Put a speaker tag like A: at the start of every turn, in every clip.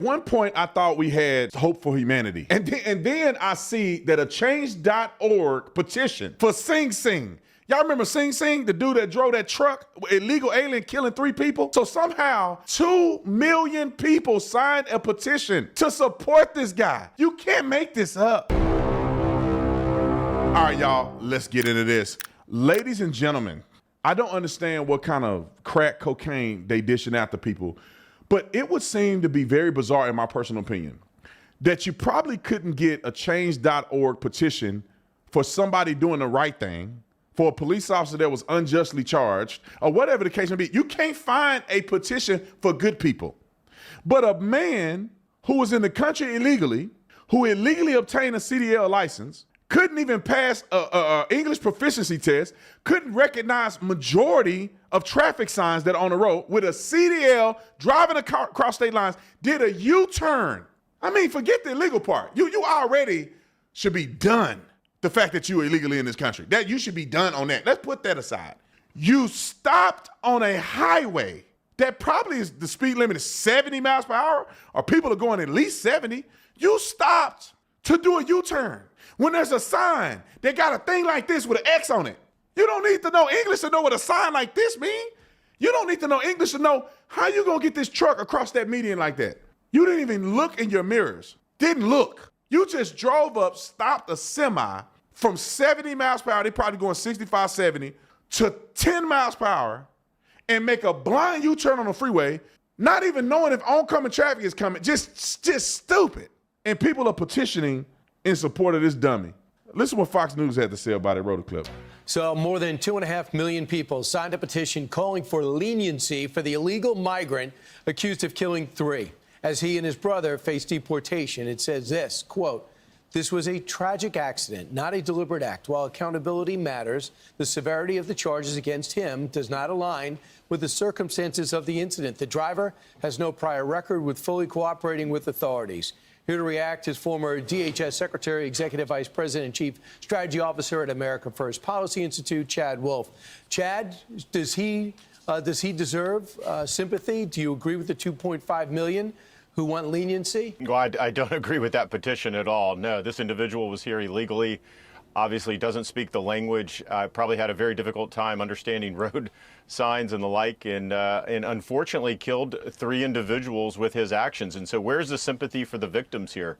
A: One point I thought we had hope for humanity. And then I see that a change.org petition for Sing Sing. Y'all remember Sing Sing, the dude that drove that truck, illegal alien killing 3 people? So somehow 2 million people signed a petition to support this guy. You can't make this up. All right, y'all, let's get into this. Ladies and gentlemen, I don't understand what kind of crack cocaine they dishing out to people, but it would seem to be very bizarre, in my personal opinion, that you probably couldn't get a change.org petition for somebody doing the right thing, for a police officer that was unjustly charged, or whatever the case may be. You can't find a petition for good people. But a man who was in the country illegally, who illegally obtained a CDL license, couldn't even pass a English proficiency test, couldn't recognize majority of traffic signs that are on the road, with a CDL, driving a car across state lines, did a U-turn. I mean, forget the illegal part. You already should be done. The fact that you were illegally in this country, that you should be done on that. Let's put that aside. You stopped on a highway that probably is, the speed limit is 70 miles per hour, or people are going at least 70. You stopped to do a U-turn when there's a sign that got a thing like this with an X on it. You don't need to know English to know what a sign like this means. You don't need to know English to know how you gonna get this truck across that median like that. You didn't even look in your mirrors. Didn't look. You just drove up, stopped a semi from 70 miles per hour, they probably going 65, 70, to 10 miles per hour, and make a blind U-turn on the freeway, not even knowing if oncoming traffic is coming. Just stupid. And people are petitioning in support of this dummy. Listen what Fox News had to say about it. Wrote a clip.
B: So more than 2.5 million people signed a petition calling for leniency for the illegal migrant accused of killing 3 as he and his brother face deportation. It says this, quote, "This was a tragic accident, not a deliberate act. While accountability matters, the severity of the charges against him does not align with the circumstances of the incident. The driver has no prior record with fully cooperating with authorities." Here to react is former DHS Secretary, Executive Vice President, and Chief Strategy Officer at America First Policy Institute, Chad Wolf. Chad, does he deserve sympathy? Do you agree with the 2.5 million who want leniency?
C: Well, I don't agree with that petition at all. No, this individual was here illegally, obviously doesn't speak the language, probably had a very difficult time understanding road signs and the like, and unfortunately killed 3 individuals with his actions. And so where's the sympathy for the victims here?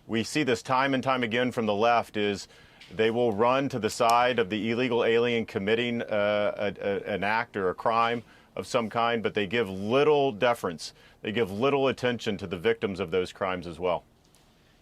C: We see this time and time again from the left is they will run to the side of the illegal alien committing an act or a crime of some kind, but they give little deference. They give little attention to the victims of those crimes as well.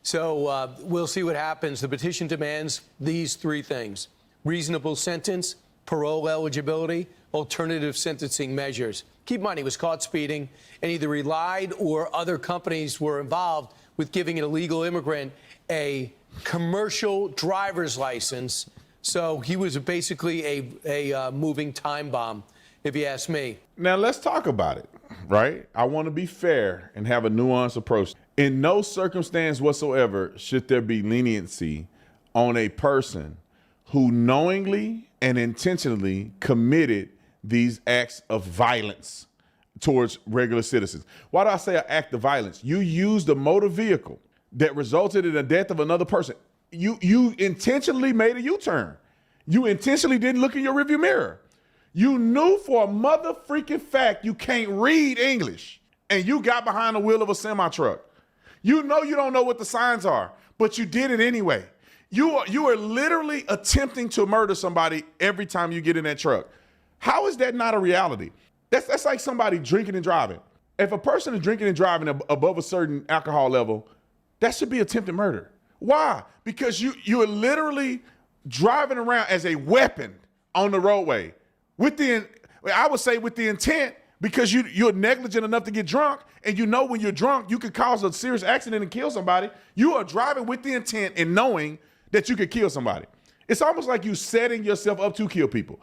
B: So we'll see what happens. The petition demands these 3 things: reasonable sentence, parole eligibility, alternative sentencing measures. Keep in mind, he was caught speeding, and either he lied or other companies were involved with giving an illegal immigrant a commercial driver's license. So he was basically a moving time bomb, if you ask me.
A: Now let's talk about it, right? I want to be fair and have a nuanced approach. In no circumstance whatsoever should there be leniency on a person who knowingly and intentionally committed these acts of violence towards regular citizens. Why do I say an act of violence? You used a motor vehicle that resulted in the death of another person. You intentionally made a U-turn. You intentionally didn't look in your rearview mirror. You knew for a mother freaking fact you can't read English, and you got behind the wheel of a semi-truck. You know you don't know what the signs are, but you did it anyway. You are literally attempting to murder somebody every time you get in that truck. How is that not a reality? That's like somebody drinking and driving. If a person is drinking and driving above a certain alcohol level, that should be attempted murder. Why? Because you are literally driving around as a weapon on the roadway with the intent, because you're negligent enough to get drunk, and you know when you're drunk you could cause a serious accident and kill somebody. You are driving with the intent and knowing that you could kill somebody. It's almost like you setting yourself up to kill people.